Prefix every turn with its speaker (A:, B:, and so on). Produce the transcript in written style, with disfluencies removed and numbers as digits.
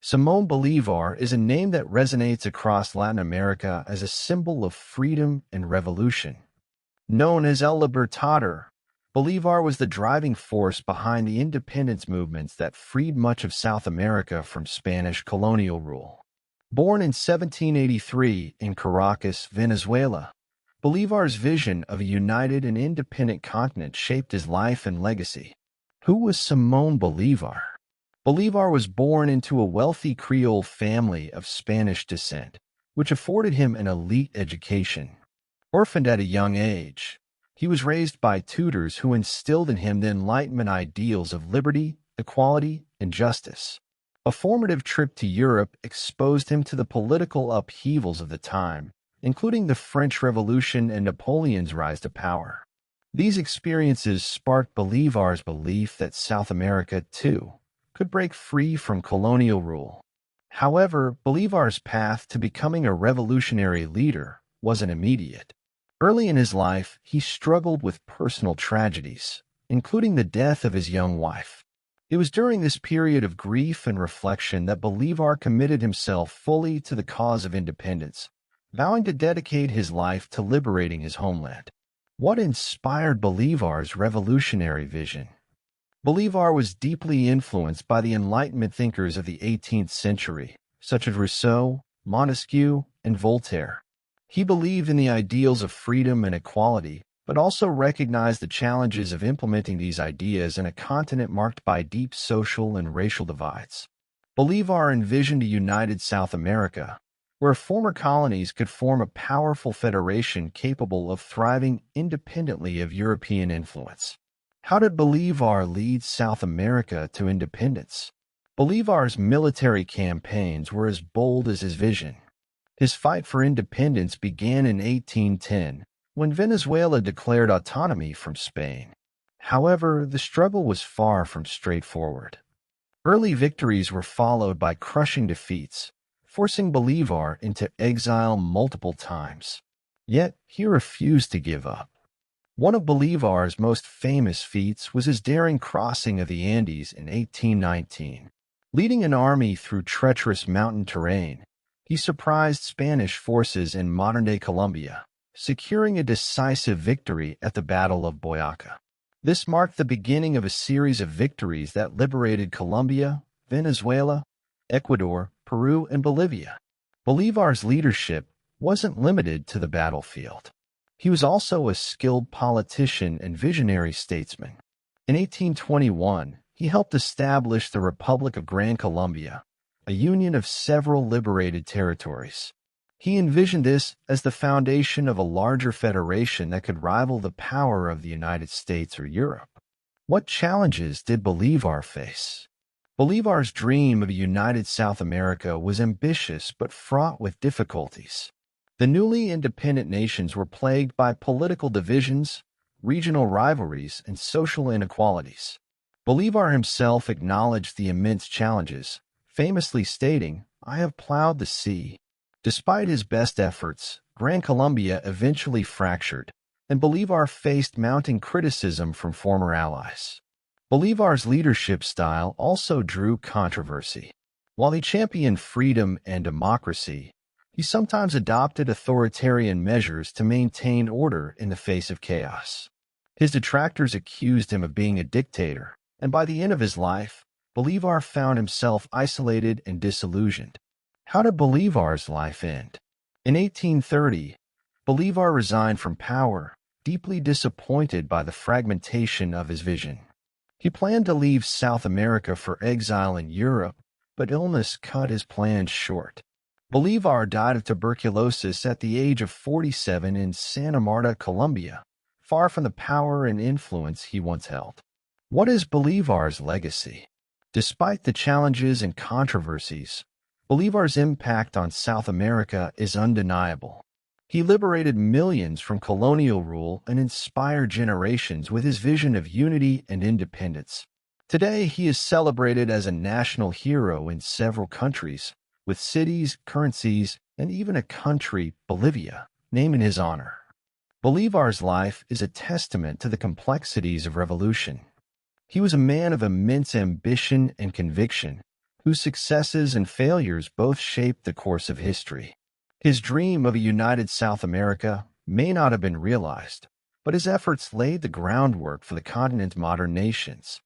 A: Simón Bolívar is a name that resonates across Latin America as a symbol of freedom and revolution. Known as El Libertador, Bolívar was the driving force behind the independence movements that freed much of South America from Spanish colonial rule. Born in 1783 in Caracas, Venezuela, Bolívar's vision of a united and independent continent shaped his life and legacy. Who was Simón Bolívar? Bolívar was born into a wealthy Creole family of Spanish descent, which afforded him an elite education. Orphaned at a young age, he was raised by tutors who instilled in him the Enlightenment ideals of liberty, equality, and justice. A formative trip to Europe exposed him to the political upheavals of the time, including the French Revolution and Napoleon's rise to power. These experiences sparked Bolívar's belief that South America, too, could break free from colonial rule. However, Bolívar's path to becoming a revolutionary leader wasn't immediate. Early in his life, he struggled with personal tragedies, including the death of his young wife. It was during this period of grief and reflection that Bolívar committed himself fully to the cause of independence, vowing to dedicate his life to liberating his homeland. What inspired Bolívar's revolutionary vision? Bolívar was deeply influenced by the Enlightenment thinkers of the 18th century, such as Rousseau, Montesquieu, and Voltaire. He believed in the ideals of freedom and equality, but also recognized the challenges of implementing these ideas in a continent marked by deep social and racial divides. Bolívar envisioned a united South America, where former colonies could form a powerful federation capable of thriving independently of European influence. How did Bolívar lead South America to independence? Bolívar's military campaigns were as bold as his vision. His fight for independence began in 1810, when Venezuela declared autonomy from Spain. However, the struggle was far from straightforward. Early victories were followed by crushing defeats, forcing Bolívar into exile multiple times. Yet, he refused to give up. One of Bolívar's most famous feats was his daring crossing of the Andes in 1819. Leading an army through treacherous mountain terrain, he surprised Spanish forces in modern-day Colombia, securing a decisive victory at the Battle of Boyaca. This marked the beginning of a series of victories that liberated Colombia, Venezuela, Ecuador, Peru, and Bolivia. Bolívar's leadership wasn't limited to the battlefield. He was also a skilled politician and visionary statesman. In 1821, he helped establish the Republic of Gran Colombia, a union of several liberated territories. He envisioned this as the foundation of a larger federation that could rival the power of the United States or Europe. What challenges did Bolívar face? Bolívar's dream of a united South America was ambitious but fraught with difficulties. The newly independent nations were plagued by political divisions, regional rivalries, and social inequalities. Bolívar himself acknowledged the immense challenges, famously stating, "I have plowed the sea." Despite his best efforts, Gran Colombia eventually fractured, and Bolívar faced mounting criticism from former allies. Bolívar's leadership style also drew controversy. While he championed freedom and democracy, he sometimes adopted authoritarian measures to maintain order in the face of chaos. His detractors accused him of being a dictator, and by the end of his life, Bolívar found himself isolated and disillusioned. How did Bolívar's life end? In 1830, Bolívar resigned from power, deeply disappointed by the fragmentation of his vision. He planned to leave South America for exile in Europe, but illness cut his plans short. Bolívar died of tuberculosis at the age of 47 in Santa Marta, Colombia, far from the power and influence he once held. What is Bolívar's legacy? Despite the challenges and controversies, Bolívar's impact on South America is undeniable. He liberated millions from colonial rule and inspired generations with his vision of unity and independence. Today, he is celebrated as a national hero in several countries, with cities, currencies, and even a country, Bolivia, named in his honor. Bolívar's life is a testament to the complexities of revolution. He was a man of immense ambition and conviction, whose successes and failures both shaped the course of history. His dream of a united South America may not have been realized, but his efforts laid the groundwork for the continent's modern nations.